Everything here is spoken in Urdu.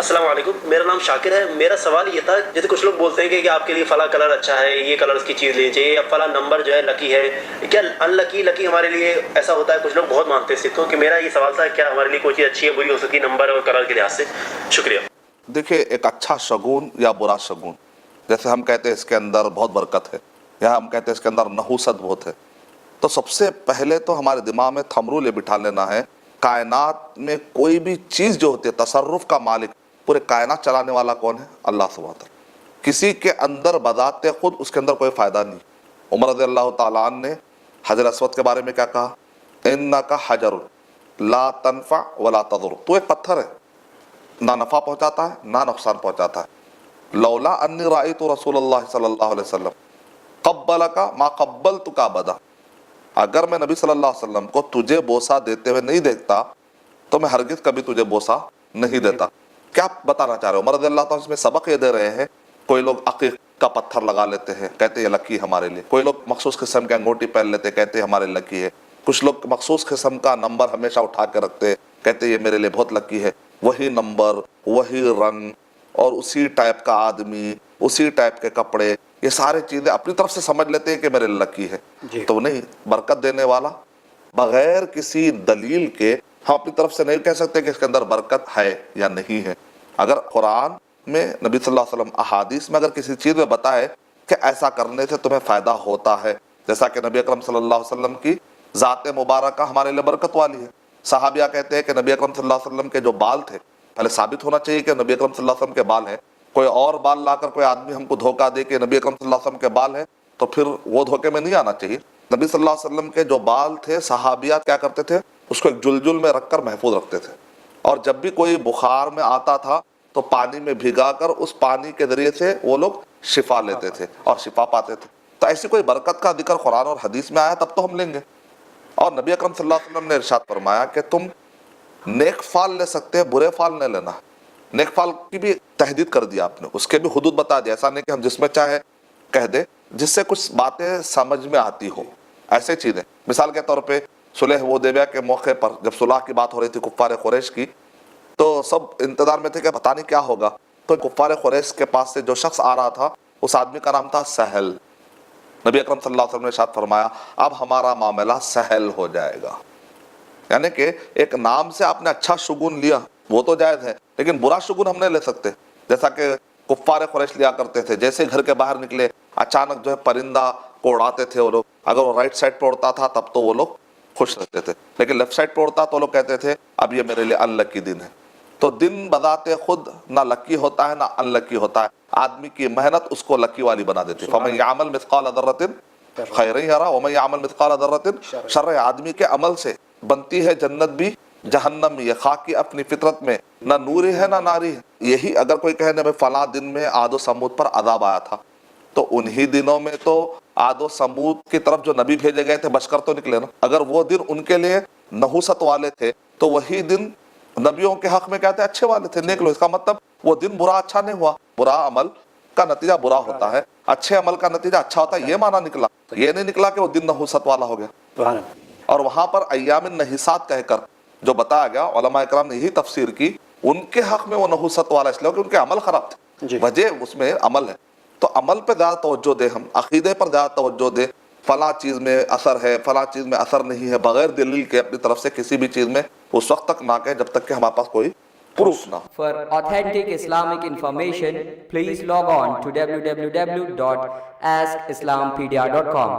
السلام علیکم، میرا نام شاکر ہے. میرا سوال یہ تھا، جیسے کچھ لوگ بولتے ہیں کہ آپ کے لیے فلاں کلر اچھا ہے، یہ کلر کی چیز لینی چاہیے، یا فلاں نمبر جو ہے لکی ہے. کیا ان لکی ہمارے لیے ایسا ہوتا ہے؟ کچھ لوگ بہت مانتے ہیں سکھوں کہ میرا یہ سوال تھا، کیا ہمارے لیے کوئی چیز اچھی ہے بری ہو سکتی ہے نمبر اور کلر کے لحاظ سے؟ شکریہ. دیکھیے، ایک اچھا شگون یا برا شگون، جیسے ہم کہتے ہیں اس کے اندر بہت برکت ہے، یا ہم کہتے ہیں اس کے اندر نحوست بہت ہے، تو سب سے پہلے تو ہمارے دماغ میں تھم رول یہ بٹھا لینا ہے، کائنات میں کوئی بھی چیز جو ہوتی ہے، تصرف کا مالک، پورے کائنات چلانے والا کون ہے؟ اللہ سبحانہ وتعالی. کسی کے اندر بذات خود اس کے اندر کوئی فائدہ نہیں. عمر رضی اللہ تعالیٰ عنہ نے حجر اسود کے بارے میں کیا کہا؟ انک حجر لا تنفع ولا تضر، تو ایک پتھر ہے، نہ نفع پہنچاتا ہے نہ نقصان پہنچاتا ہے. لولا انی رأیت رسول اللہ صلی اللہ علیہ وسلم قبلک ما قبلتک ابدا، اگر میں نبی صلی اللہ علیہ وسلم کو تجھے بوسہ دیتے ہوئے نہیں دیکھتا تو میں ہرگز کبھی تجھے بوسہ نہیں دیتا. کیا بتانا چاہ رہے ہو؟ عمر رضی اللہ تعالیٰ اس میں سبق یہ دے رہے ہیں. کوئی لوگ عقیق کا پتھر لگا لیتے ہیں، کہتے ہیں یہ لکی ہمارے لیے. کوئی لوگ مخصوص قسم کی انگوٹی پہن لیتے ہیں، کہتے ہیں ہمارے لکی ہے. کچھ لوگ مخصوص قسم کا نمبر ہمیشہ اٹھا کے رکھتے ہیں، کہتے ہیں یہ میرے لیے بہت لکی ہے. وہی نمبر، وہی رنگ، اور اسی ٹائپ کا آدمی، اسی ٹائپ کے کپڑے، یہ سارے چیزیں اپنی طرف سے سمجھ لیتے ہیں کہ میرے لیے لکی ہے. تو نہیں، برکت دینے والا بغیر کسی دلیل کے ہم اپنی طرف سے نہیں کہہ سکتے کہ اس کے اندر برکت ہے یا نہیں ہے. اگر قرآن میں، نبی صلی اللہ علیہ وسلم احادیث میں اگر کسی چیز میں بتائے کہ ایسا کرنے سے تمہیں فائدہ ہوتا ہے، جیسا کہ نبی اکرم صلی اللہ علیہ وسلم کی ذات مبارکہ ہمارے لیے برکت والی ہے. صحابیہ کہتے ہیں کہ نبی اکرم صلی اللہ علیہ وسلم کے جو بال تھے، پہلے ثابت ہونا چاہیے کہ نبی اکرم صلی اللہ علیہ وسلم کے بال ہیں. کوئی اور بال لا کر کوئی آدمی ہم کو دھوکہ دے کہ نبی اکرم صلی اللہ علیہ وسلم کے بال ہیں، تو پھر وہ دھوکے میں نہیں آنا چاہیے. نبی صلی اللہ علیہ وسلم کے جو بال تھے، صحابیات کیا کرتے تھے؟ اس کو ایک جلجل میں رکھ کر محفوظ رکھتے تھے، اور جب بھی کوئی بخار میں آتا تھا تو پانی میں بھگا کر اس پانی کے ذریعے سے وہ لوگ شفا لیتے تھے اور شفا پاتے تھے. تو ایسی کوئی برکت کا ذکر قرآن اور حدیث میں آیا تب تو ہم لیں گے. اور نبی اکرم صلی اللہ علیہ وسلم نے ارشاد فرمایا کہ تم نیک فال لے سکتے ہیں، برے فال نہیں لینا. نیک فال کی بھی تحدید کر دیا آپ نے، اس کے بھی حدود بتا دیا. ایسا نہیں کہ ہم جس میں چاہے کہہ دیں، جس سے کچھ باتیں سمجھ میں آتی ہو. ایسے چیزیں، مثال کے طور پہ صلح حدیبیہ کے موقع پر جب صلح کی بات ہو رہی تھی کفار قریش کی، تو سب انتظار میں تھے کہ پتہ نہیں کیا ہوگا. تو کفار قریش کے پاس سے جو شخص آ رہا تھا، اس آدمی کا نام تھا سہل. نبی اکرم صلی اللہ علیہ وسلم نے ارشاد فرمایا اب ہمارا معاملہ سہل ہو جائے گا. یعنی کہ ایک نام سے آپ نے اچھا شگون لیا وہ تو جائز ہے، لیکن برا شگون ہم نہیں لے سکتے. جیسا کہ کفار قریش لیا کرتے تھے، جیسے گھر کے باہر نکلے اچانک جو ہے پرندہ کو اڑاتے تھے وہ لوگ. اگر وہ رائٹ سائڈ پہ اڑتا تھا تب تو وہ لوگ خوش رہتے تھے، لیکن لیفٹ سائڈ پہ اڑتا تو لوگ کہتے تھے اب یہ میرے لیے ان لکی دن ہے. تو دن بذات خود نہ لکی ہوتا ہے نہ ان لکی ہوتا ہے، آدمی کی محنت اس کو لکی والی بنا دیتی. فَمَن يَعْمَلْ مِثْقَالَ ذَرَّةٍ خَيْرًا يَرَهُ وَمَن يَعْمَلْ مِثْقَالَ ذَرَّةٍ شَرًّا. آدمی کے عمل سے بنتی ہے جنت بھی جہنم بھی. یہ خاک کی اپنی فطرت میں نہ نوری ہے نہ ناری ہے. یہی اگر کوئی کہے نا فلاں دن میں عاد و سمود پر عذاب آیا تھا، تو انہی دنوں میں تو عاد و سمود کی طرف جو نبی بھیجے گئے تھے بچ کر تو نکلے نا. اگر وہ دن ان کے لیے نحوست والے تھے تو وہی دن نبیوں کے حق میں کہتے ہیں اچھے والے تھے، نیک لوگ. اس کا مطلب وہ دن برا اچھا نہیں ہوا. برا عمل کا نتیجہ برا ہوتا ہے، اچھے عمل کا نتیجہ اچھا ہوتا ہے. یہ معنی نکلا، یہ نہیں نکلا کہ وہ دن نحوست والا ہو گیا. اور وہاں پر ایام النحسات کہہ کر جو بتایا گیا، علماء اکرام نے یہی تفسیر کی، ان کے حق میں وہ نحوست والا اس لیے کہ ان کے عمل خراب تھے. وجہ اس میں عمل ہے، تو عمل پہ زیادہ توجہ دے، ہم عقیدے پر زیادہ توجہ دے. فلاں چیز میں اثر ہے، فلاں چیز میں اثر نہیں ہے، بغیر دلیل کے اپنی طرف سے کسی بھی چیز میں اس وقت تک نہ کہیں جب تک کہ ہمارے پاس کوئی پروف نہ ہو. For authentic Islamic information, please log on to www.askislampedia.com.